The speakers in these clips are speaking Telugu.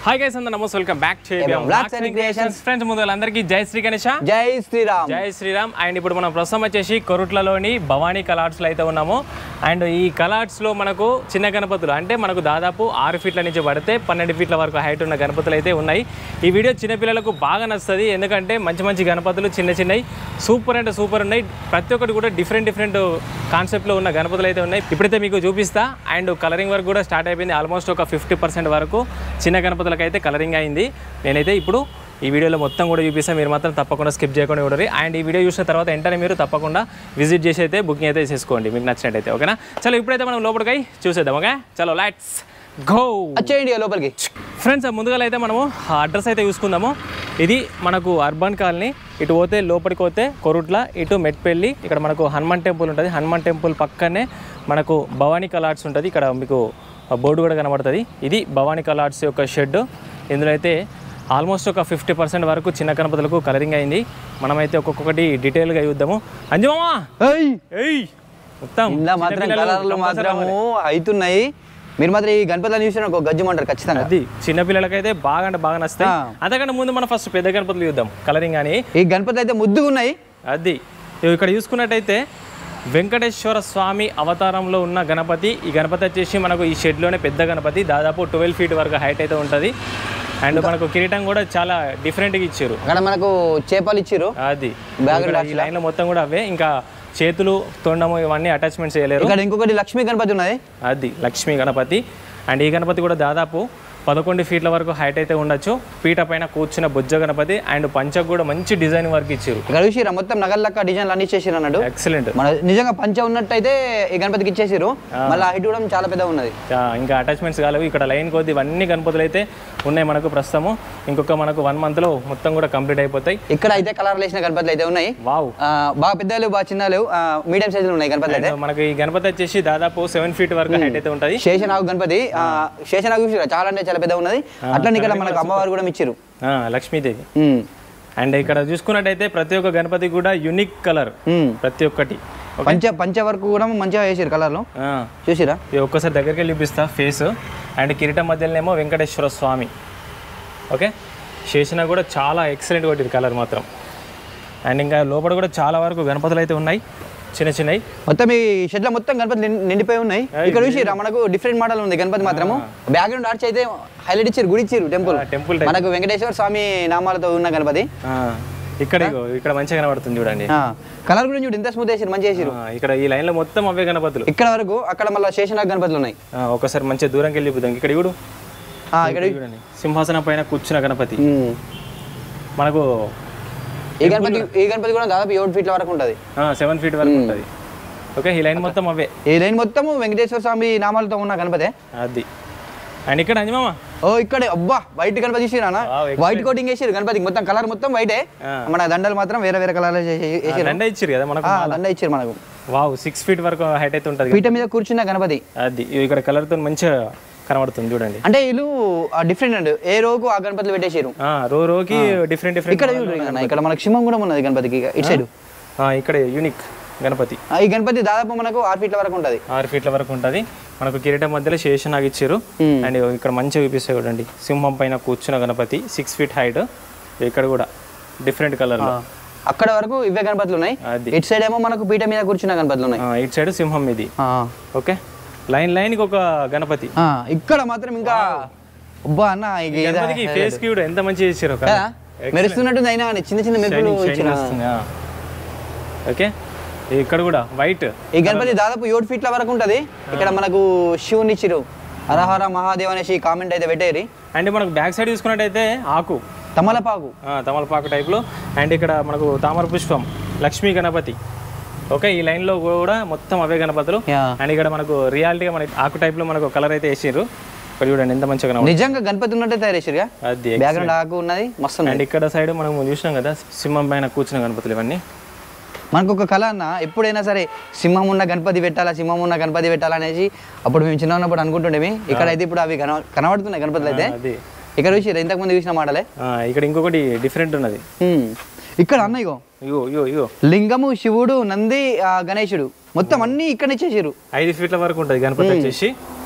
Hi guys, and namaste. Welcome back to Vlogs and Creations. Friends, ముందు అందరికీ జై శ్రీ గణేష, జై శ్రీరామ్. జై శ్రీరామ్. అండ్ ఇప్పుడు మనం ప్రస్తుతం వచ్చేసి కొరుట్లలోని భవానీ కలాట్స్లో అయితే ఉన్నాము. అండ్ ఈ కలాట్స్లో మనకు చిన్న గణపతులు అంటే మనకు దాదాపు 6 ఫీట్ల నుంచి పడితే 12 ఫీట్ల వరకు హైట్ ఉన్న గణపతులు అయితే ఉన్నాయి. ఈ వీడియో చిన్నపిల్లలకు బాగా నచ్చుతుంది, ఎందుకంటే మంచి మంచి గణపతులు చిన్నవి సూపర్ అంటే సూపర్ ఉన్నాయి. ప్రతి ఒక్కటి కూడా డిఫరెంట్ కాన్సెప్ట్లో ఉన్న గణపతులు అయితే ఉన్నాయి. ఇప్పుడైతే మీకు చూపిస్తా. అండ్ కలరింగ్ వర్క్ కూడా స్టార్ట్ అయిపోయింది. ఆల్మోస్ట్ ఒక 50% వరకు చిన్న గణపతులు అయితే కలరింగ్ అయింది. నేనైతే ఇప్పుడు ఈ వీడియోలో మొత్తం కూడా చూపిస్తాను, మీరు మాత్రం తప్పకుండా స్కిప్ చేయకుండా చూడండి. అండ్ ఈ వీడియో చూసిన తర్వాత వెంటనే మీరు తప్పకుండా విజిట్ చేసి అయితే బుకింగ్ అయితే చేసుకోండి మీకు నచ్చినట్టయితే. ఓకేనా? చలో ఇప్పుడైతే మనం లోపలికి చూసేద్దాం. ఓకే, చలో లెట్స్ గో. వచ్చేయండి లోపలికి. ఫ్రెండ్స్, ముందుగా అయితే మనము అడ్రస్ అయితే చూసుకుందాము. ఇది మనకు అర్బన్ కాలనీ. ఇటు పోతే లోపలికి పోతే కొరుట్ల, ఇటు మెట్పల్లి. ఇక్కడ మనకు హనుమాన్ టెంపుల్ ఉంటుంది. హనుమాన్ టెంపుల్ పక్కనే మనకు భవానీ కలాట్స్ ఉంటుంది. ఇక్కడ మీకు బోర్డు కూడా కనబడుతుంది. ఇది భవానీ కలాట్స్ యొక్క షెడ్. ఇందులో అయితే ఆల్మోస్ట్ ఒక 50% వరకు చిన్న గణపతులకు కలరింగ్ అయింది. మనమైతే ఒక్కొక్కటి డీటెయిల్గా చూద్దాము. అంజుమామా మొత్తం మాత్రం కలర్లు మాత్రము అవుతున్నాయి. మీరు మాత్రం ఈ గణపతులను చూసిన ఒక గజ్జమంటారు ఖచ్చితంగా. అది చిన్నపిల్లలకైతే బాగా అంటే బాగా నచ్చుతాయి. అంతకంటే ముందు మనం ఫస్ట్ పెద్ద గణపతులు చూద్దాం కలరింగ్ అని. ఈ గణపతులు అయితే ముద్దుగా ఉన్నాయి. అది ఇక్కడ చూసుకున్నట్టయితే వెంకటేశ్వర స్వామి అవతారంలో ఉన్న గణపతి. ఈ గణపతి వచ్చేసి మనకు ఈ షెడ్లోనే పెద్ద గణపతి, దాదాపు 12 ఫీట్ వరకు హైట్ అయితే ఉంటుంది. అండ్ మనకు కిరీటం కూడా చాలా డిఫరెంట్గా ఇచ్చారు. అక్కడ మనకు చేపలు ఇచ్చారు. అది ఈ లైన్లో మొత్తం కూడా అవే. ఇంకా చేతులు తొండము ఇవన్నీ అటాచ్మెంట్స్ చేయలేరు. ఇక్కడ ఇంకొకటి లక్ష్మీ గణపతి ఉన్నది. అది లక్ష్మీ గణపతి. అండ్ ఈ గణపతి కూడా దాదాపు 11 ఫీట్ల వరకు హైట్ అయితే ఉండొచ్చు. పీట పైన కూర్చున్న బొజ్జ గణపతి. అండ్ పంచకు కూడా మంచి డిజైన్ వర్క్ ఇచ్చారు. ఇక్కడ చూసిరా మొత్తం నగల్లక్క డిజైన్లు అన్ని ఇచ్చేసారు అన్నాడు. ఎక్సలెంట్. మన నిజంగా పంచ ఉన్నట్టయితే ఈ గణపతికి ఇచ్చేసారు. మళ్ళీ హైట్ కూడా చాలా పెద్ద ఉన్నది. ఇంకా అటాచ్మెంట్స్ కాలేవు. ఇక్కడ లైన్ కొద్ది ఇవన్నీ గణపతులు అయితే ఉన్నాయి మనకు ప్రస్తుతము. ఇంకొక మనకు 1 మంత్లో మొత్తం కూడా కంప్లీట్ అయిపోతాయి. ఇక్కడ అయితే కలర్ వేసిన గణపతులు అయితే ఉన్నాయి. వావ్, బాగా పెద్దలు బాగా చిన్నలు మీడియం సైజులు ఉన్నాయి గణపతులు అయితే. మనకి ఈ గణపతి వచ్చేసి దాదాపు 7 ఫీట్ వరకు హైట్ అయితే ఉంటుంది. శేషనాగు గణపతి. శేషనాగు చాలా అంటే చాలా పెద్ద ఉన్నది. అట్లా ఇక్కడ మనకు అమ్మవారు కూడా ఇచ్చారు, లక్ష్మీదేవి. అండ్ ఇక్కడ చూసుకున్నట్టయితే ప్రతి ఒక్క గణపతి కూడా యూనిక్ కలర్ ప్రతి ఒక్కటి. పంచ వరకు కూడా మంచిగా వేసారు కలర్లు. చూసిరా ఒక్కసారి దగ్గరికి వెళ్ళి చూపిస్తా ఫేస్. అండ్ కిరీటం మధ్యలోనేమో వెంకటేశ్వర స్వామి. ఓకే, శేషన కూడా చాలా ఎక్సలెంట్ కొట్టింది కలర్ మాత్రం. అండ్ ఇంకా లోపల కూడా చాలా వరకు గణపతులు అయితే ఉన్నాయి, చిన్నవి. మొత్తం ఈ షెడ్ లో మొత్తం గణపతి నిండిపోయి ఉన్నాయి. ఇక్కడ చూసిరా మనకు డిఫరెంట్ మోడల్ ఉంది గణపతి మాత్రము. బ్యాక్గ్రౌండ్ ఆర్చ్ అయితే హైలైట్ ఇచ్చారు, గుడి ఇచ్చారు, టెంపుల్ మనకు వెంకటేశ్వర స్వామి నామాలతో ఉన్న గణపతి. ఇక్కడ మంచిగా కనబడుతుంది చూడండి. కలర్ గురించి చూడు ఎంత స్మూత్ వేసారు, మంచిగా వేసారు. ఇక్కడ ఈ లైన్ లో మొత్తం అవే గణపతులు ఇక్కడ వరకు. అక్కడ మళ్ళీ శేషనాగ్ గణపతులు ఉన్నాయి. ఒకసారి మంచిగా దూరంకి వెళ్ళిపోతాం. ఇక్కడ చూడు, ఇక్కడ చూడండి సింహాసనం పైన కూర్చున్న గణపతి. మనకు ఈ గణపతి కూడా దాదాపు 7 ఫీట్ల వరకు ఉంటుంది, 7 ఫీట్ వరకు ఉంటుంది. ఓకే, ఈ లైన్ మొత్తం అవే. ఈ లైన్ మొత్తం వెంకటేశ్వర స్వామి నామాలతో ఉన్న గణపతి. అది. అండ్ ఇక్కడ అంజమామ ఇక్కడ అబ్బా వైట్ గణపతి తీసిరా, వైట్ కోటింగ్ వేసారు గణపతికి. మొత్తం కలర్ మొత్తం వైటే. మన దండలు మాత్రం వేరే కలర్ దండ ఇచ్చారు కదా మనకు. దండ ఇచ్చారు మనకు. వావ్, 6 ఫీట్ వరకు హైట్ అయితే ఉంటుంది. పీట మీద కూర్చున్న గణపతి. అది ఇక్కడ కలర్ తో మంచిగా కనబడుతుంది చూడండి. అంటే వీళ్ళు డిఫరెంట్ అండి, ఏ రోకు ఆ గణపతులు పెట్టేసారు. రోకి డిఫరెంట్. ఇక్కడ మనకు సింహం కూడా ఉన్నది గణపతికి ఇటు సైడ్. ఇక్కడ యూనిక్ గణపతి. ఈ గణపతి దాదాపు మనకు 6 ఫీట్ల వరకు ఉంటుంది. 6 ఫీట్ల వరకు ఉంటుంది. మనకు కిరీటం మధ్యలో శేషనాగ్ ఇచ్చారు. అండ్ ఇక్కడ మంచిగా చూపిస్తాయి చూడండి, సింహం పైన కూర్చున్న గణపతి, 6 ఫీట్ హైట్. ఇక్కడ కూడా డిఫరెంట్ కలర్. అక్కడ వరకు ఇవే గణపతులు ఉన్నాయి. ఇటు సైడ్ ఏమో మనకు పీట మీద కూర్చున్న గణపతులు ఉన్నాయి. ఇటు సైడ్ సింహం ఇది. ఓకే, లైన్ కి ఒక గణపతి. ఇక్కడ మాత్రం ఇంకా అబ్బా అన్న ఫేస్ కి కూడా ఎంత మంచిగా చేశారు, మెరుస్తున్నట్టుంది. అయినా చిన్న మెరుపులు. ఓకే, ఇక్కడ కూడా వైట్. ఈ గణపతి దాదాపు 7 ఫీట్ల వరకు ఉంటది. ఇక్కడ మనకు శివుని ఇచ్చిరు, హరహర మహాదేవ్ అనేసి కామెంట్ అయితే పెట్టేరి. అండ్ మనకు బ్యాక్ సైడ్ చూసుకున్నట్టయితే ఆకు తమలపాకు టైప్ లో. అండ్ ఇక్కడ మనకు తామర పుష్పం, లక్ష్మీ గణపతి. ఓకే, ఈ లైన్ లో కూడా మొత్తం అవే గణపతులు. అండ్ ఇక్కడ మనకు రియాలిటీగా మనకి ఆకు టైప్ లో మనకు కలర్ అయితే వేసారు. ఇక్కడ చూడండి ఎంత మంచిగా నిజంగా గణపతి ఉన్నట్టే తయారు చేసారు. బ్యాక్గ్రౌండ్ ఆకు ఉన్నది మస్తు. అండ్ ఇక్కడ సైడ్ మనం చూసినాం కదా సింహం పైన కూర్చున్న గణపతులు. ఇవన్నీ మనకు ఒక కళ అన్న, ఎప్పుడైనా సరే సింహం ఉన్న గణపతి పెట్టాలా అనేసి అప్పుడు మేము చిన్న ఉన్నప్పుడు అనుకుంటుండేవి. ఇక్కడ అయితే ఇప్పుడు అవి కనబడుతున్నాయి గణపతులు అయితే. ఇక్కడ చూసి ఇంతకు ముందు చూసిన మాటలే. ఇక్కడ ఇంకొకటి డిఫరెంట్ ఉన్నది. ఇక్కడ అన్న ఇగో లింగము, శివుడు, నంది, గణేశుడు మొత్తం అన్ని ఇక్కడ ఇచ్చేసారు. 5 ఫీట్ల వరకు ఉంటుంది గణపతి వచ్చేసి.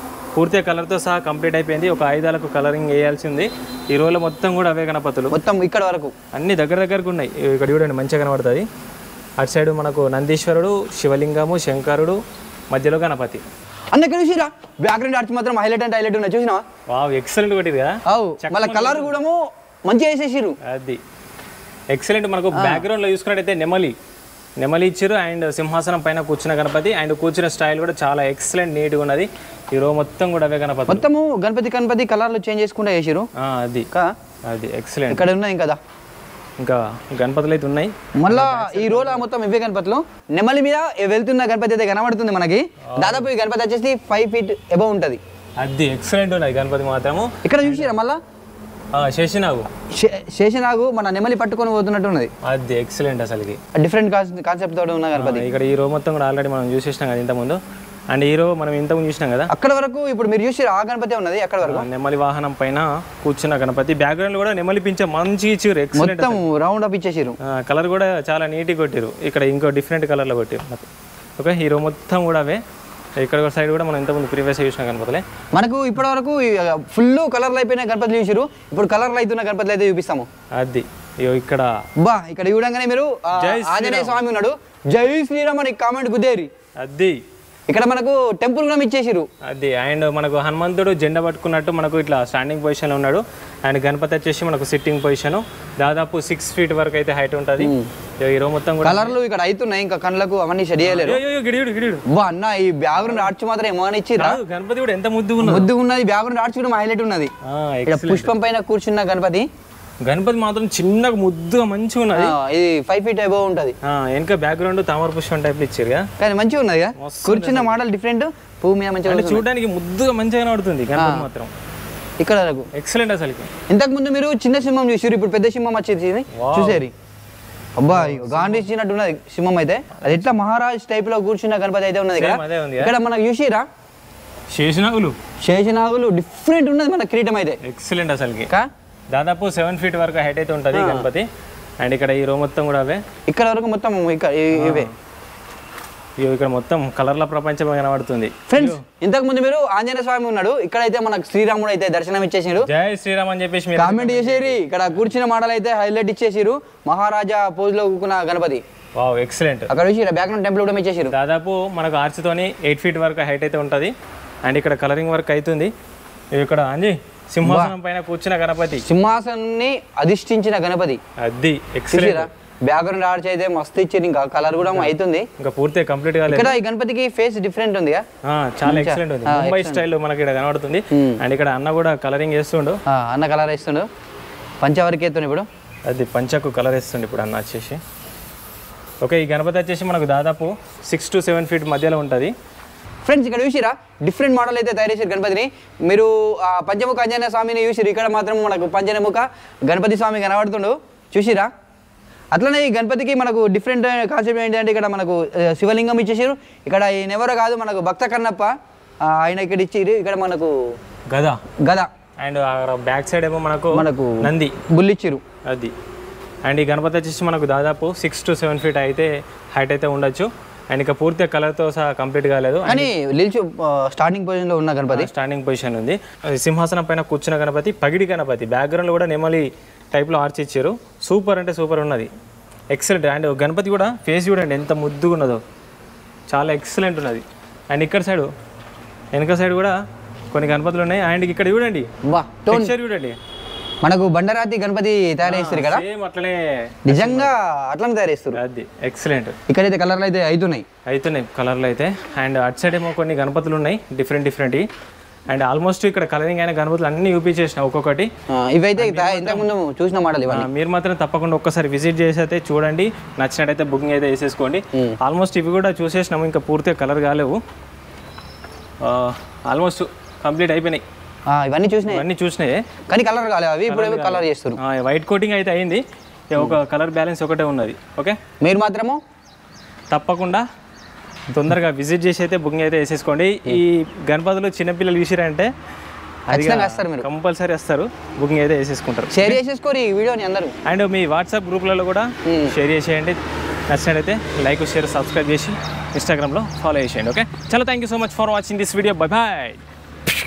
పూర్తిగా కలర్తో సహా కంప్లీట్ అయిపోయింది. ఒక ఆయుధాలకు కలరింగ్ వేయాల్సింది. ఈ రోజులో మొత్తం కూడా అవే గణపతులు మొత్తం ఇక్కడ వరకు అన్ని దగ్గరకు ఉన్నాయి. ఇక్కడ చూడండి మంచిగా కనబడుతుంది. అటు సైడ్ మనకు నందీశ్వరుడు, శివలింగము, శంకరుడు, మధ్యలో గణపతి. అన్న ఇక్కడ చూసిరా బ్యాక్గ్రౌండ్ ఆర్ట్స్ మాత్రం హైలైట్ అంటే హైలైట్ ఉన్నాయి చూసినా. వావ్ ఎక్సలెంట్ కొట్టిరు కదా. మళ్ళీ కలర్ కూడా మంచిగా వేసేసిరు. అది ఎక్సలెంట్. మనకు బ్యాక్గ్రౌండ్లో చూసుకున్నట్టయితే నెమలి ఇచ్చారు అండ్ సింహాసనం పైన కూర్చున్న గణపతి అండ్ కూర్చున్న స్టైల్ కూడా చాలా ఎక్సలెంట్ నీట్గా ఉన్నది. ఈ రోజు మొత్తం కూడా అవే గణపతి మొత్తము గణపతి కలర్లు చేంజ్ చేసుకుంటూ చేసిరు. అది ఎక్సలెంట్. ఇక్కడ ఉన్నాయి ఇంకా గణపతులు అయితే ఉన్నాయి. మళ్ళా ఈ రోజు మొత్తం ఇవే గణపతులు. నెమలి మీద వెళ్తున్న గణపతి అయితే కనబడుతుంది మనకి. దాదాపు ఈ గణపతి వచ్చేసి 5 feet అబౌవ్ ఉంటది. అది ఎక్సలెంట్ ఉన్నది గణపతి మాత్రము. ఇక్కడ చూసిరా మళ్ళా శేషనాగు మన నెమలి పట్టుకొని పోతున్నట్టు ఉన్నది. అది ఎక్సలెంట్ అసలుకి డిఫరెంట్ కాన్సెప్ట్ తోటి ఉన్న గణపతి. ఇక్కడ ఈ రోజు మొత్తం కూడా ఆల్రెడీ మనం చూసేసినాం కదా ఇంతకుముందు. అండ్ ఈ రోజు మనం ఇంతకుముందు చూసినాం కదా అక్కడ వరకు. ఇప్పుడు మీరు చూసి ఆ గణపతి ఉన్నది అక్కడ వరకు నెమలి వాహనం పైన కూర్చున్న గణపతి. బ్యాక్గ్రౌండ్ కూడా నెమలి పించే మంచి ఇచ్చారు. మొత్తం రౌండ్ అప్ ఇచ్చేసారు. కలర్ కూడా చాలా నీట్గా కొట్టారు. ఇక్కడ ఇంకో డిఫరెంట్ కలర్లో కొట్టారు. ఓకే హీరో మొత్తం కూడా అవే. ఇక్కడ సైడ్ కూడా మనం ఇంతకుముందు ప్రీవియస్ చూసిన గణపతులే. మనకు ఇప్పటి వరకు ఫుల్ కలర్లు అయిపోయిన గణపతులు చూసారు. ఇప్పుడు కలర్లు అవుతున్న గణపతులు అయితే చూపిస్తాము. అది ఇక్కడ ఇక్కడ చూడంగానే మీరు ఆంజనేయ స్వామి ఉన్నాడు. జై శ్రీరామ్ అని కామెంట్ గుద్దేరి. అది ఇక్కడ మనకు టెంపుల్ కూడా ఇచ్చేసిరు. అది అండ్ మనకు హనుమంతుడు జెండా పట్టుకున్నట్టు మనకు ఇట్లా స్టాండింగ్ పొజిషన్లో ఉన్నాడు. అండ్ గణపతి వచ్చేసి మనకు సిట్టింగ్ పొజిషన్. దాదాపు 6 feet వరకు అయితే హైట్ ఉంటుంది. ఈరోజు మొత్తం కూడా కలర్లు ఇక్కడ అవుతున్నాయి. ఇంకా కళ్ళకు అవన్నీ షెడ్ చేయలేరు. అన్న ఈ బ్యాక్గ్రౌండ్ ఆర్ట్స్ మాత్రం ఏమని ఇచ్చిరా. గణపతి కూడా ఎంత ముద్దు ఉన్నది. బ్యాక్గ్రౌండ్ ఆర్ట్స్ కూడా హైలైట్ ఉన్నది. పుష్పం పైన కూర్చున్న గణపతి మాత్రం చిన్నగా ముద్దుగా మంచిగా ఉన్నది. ఇది 5 feet అబౌవ్ ఉంటది. వెనక బ్యాక్గ్రౌండ్ తామర పుష్పం టైప్ ఇచ్చారు కానీ మంచిగా ఉన్నది. కూర్చున్న మోడల్ డిఫరెంట్. పువ్వు మీద మంచిగా చూడడానికి ముద్దుగా మంచిగా కనబడుతుంది గణపతి మాత్రం. ఇక్కడ ఎక్సలెంట్ అసలు. ఇంతకు ముందు మీరు చిన్న సింహం చూసారు. ఇప్పుడు పెద్ద సింహం వచ్చేసి చూసేరి. అబ్బా గాంధీ ఇచ్చినట్టున్నది సింహం అయితే. అది ఎట్లా మహారాజ్ టైప్ లో కూర్చున్న గణపతి అయితే ఉన్నది. ఇక్కడ మనకు చూసిరా శేషనాగులు డిఫరెంట్ ఉన్నది. మన కిరీటం అయితే ఎక్సలెంట్ అసలుకి. దాదాపు 7 feet వరకు హైట్ అయితే ఉంటుంది గణపతి. అండ్ ఇక్కడ ఈ రో మొత్తం కూడా అవే. ఇక్కడ వరకు మొత్తం ఇవే. ఇక్కడ మొత్తం కలర్ల ప్రపంచం కనబడుతుంది. ఫ్రెండ్స్ ఇంతకు ముందు మీరు ఆంజనేయ స్వామి ఉన్నాడు. ఇక్కడైతే మనకు శ్రీరాముడు అయితే దర్శనం ఇచ్చేసారు. జై శ్రీరామ్ అని చెప్పేసి కామెంట్ చేసేరి. ఇక్కడ కూర్చున్న మోడల్ అయితే హైలైట్ ఇచ్చేసారు. మహారాజా పోజ్ లో కూకున్న గణపతి. Wow excellent. అక్కడ చూసి బ్యాక్గ్రౌండ్ టెంపుల్ కూడా ఇచ్చేసారు. దాదాపు మనకు ఆర్చితోని 8 feet వరకు హైట్ అయితే ఉంటుంది. అండ్ ఇక్కడ కలరింగ్ వర్క్ అవుతుంది. ఇక్కడ అంజీ సింహాసనం పైన కూర్చున్న గణపతి. సింహాసనాన్ని అధిష్ఠించిన గణపతి. అది ఎక్సలెంట్. బ్యాక్గ్రౌండ్ ఆర్చ్ అయితే మస్తు ఇచ్చారు. ఇంకా కలర్ కూడా అవుతుంది. ఇంకా పూర్తిగా కంప్లీట్ గా. ఇక్కడ ఈ గణపతికి ఫేస్ డిఫరెంట్ ఉంది. చాలా ఎక్సలెంట్ ఉంది. ముంబై స్టైల్ మనకి ఇక్కడ కనబడుతుంది. అండ్ ఇక్కడ అన్న కూడా కలరింగ్ వేస్తుండు. అన్న కలర్ వేస్తుండు. పంచవరికి వేస్తుండు ఇప్పుడు. అది పంచకు కలర్ వేస్తుండు ఇప్పుడు అన్న వచ్చేసి. ఓకే ఈ గణపతి వచ్చేసి మనకు దాదాపు 6 to 7 feet మధ్యలో ఉంటుంది. ఫ్రెండ్స్ ఇక్కడ చూసిరా డిఫరెంట్ మోడల్ అయితే తయారు చేశారు గణపతిని. మీరు పంచముఖ ఆంజనేయ స్వామిని చూసిరు. ఇక్కడ మాత్రం మనకు పంచముఖ గణపతి స్వామి కనబడుతుండు చూసిరా. అట్లనే ఈ గణపతికి మనకు డిఫరెంట్ కాన్సెప్ట్ ఏంటంటే ఇక్కడ మనకు శివలింగం ఇచ్చేసారు. ఇక్కడ ఈయనెవరో కాదు మనకు భక్త కన్నప్ప. ఆయన ఇక్కడ ఇచ్చారు. ఇక్కడ మనకు గద అండ్ బ్యాక్ సైడ్ ఏమో మనకు నంది బుల్లిచ్చిరు. అది అండ్ ఈ గణపతి వచ్చేసి మనకు దాదాపు 6 to 7 feet అయితే హైట్ అయితే ఉండొచ్చు. అండ్ ఇక పూర్తిగా కలర్తో సహా కంప్లీట్ కాలేదు. కానీ నిల్చు స్టార్టింగ్ పొజిషన్లో ఉన్న గణపతి. స్టాండింగ్ పొజిషన్ ఉంది. సింహాసనం పైన కూర్చున్న గణపతి పగిడి గణపతి. బ్యాక్గ్రౌండ్లో కూడా నెమలి టైప్లో ఆర్చ్ ఇచ్చారు. సూపర్ అంటే సూపర్ ఉన్నది. ఎక్సలెంట్. అండ్ గణపతి కూడా ఫేస్ చూడండి ఎంత ముద్దుగా ఉన్నదో. చాలా ఎక్సలెంట్ ఉన్నది. అండ్ ఇక్కడ సైడ్ వెనక సైడ్ కూడా కొన్ని గణపతులు ఉన్నాయి. అండ్ ఇక్కడ చూడండి చూడండి మనకు బండరాతి గణపతి తయారు చేస్తారు కదా. అట్లనే నిజంగా అట్లనే తయారు చేస్తారు. అది ఎక్సలెంట్. ఇక్కడైతే కలర్లు అయితే అవుతున్నాయి కలర్లు అయితే. అండ్ అటు సైడ్ ఏమో కొన్ని గణపతులు ఉన్నాయి డిఫరెంట్. అండ్ ఆల్మోస్ట్ ఇక్కడ కలరింగ్ అయిన గణపతులు అన్ని చూపించేసిన ఒక్కొక్కటి. ఇవైతే ఇంతకుముందు చూసిన మోడల్ ఇవన్నీ. మీరు మాత్రం తప్పకుండా ఒక్కసారి విజిట్ చేసి అయితే చూడండి. నచ్చినట్టయితే బుకింగ్ అయితే వేసేసుకోండి. ఆల్మోస్ట్ ఇవి కూడా చూసేసినాము. ఇంకా పూర్తిగా కలర్ కాలేవు. ఆల్మోస్ట్ కంప్లీట్ అయిపోయినాయి. ఇవన్నీ చూసినాయి కానీ కలర్ కాలేవు. అవి ఇప్పుడు కలర్ చేస్తారు. వైట్ కోటింగ్ అయితే అయింది. ఒక కలర్ బ్యాలెన్స్ ఒకటే ఉన్నది. ఓకే మీరు మాత్రము తప్పకుండా తొందరగా విజిట్ చేసి అయితే బుకింగ్ అయితే వేసేసుకోండి. ఈ గణపతులు చిన్నపిల్లలు చూసిరంటే కంపల్సరీ వస్తారు. బుకింగ్ అయితే వేసేసుకుంటారు. షేర్ చేసేసుకోరు ఈ వీడియోని అందరూ. అండ్ మీ వాట్సాప్ గ్రూప్లలో కూడా షేర్ చేసేయండి. నచ్చినట్టయితే లైక్ షేర్ సబ్స్క్రైబ్ చేసి ఇన్స్టాగ్రామ్లో ఫాలో చేసేయండి. ఓకే చాలా thank you so much for watching this video. Bye bye.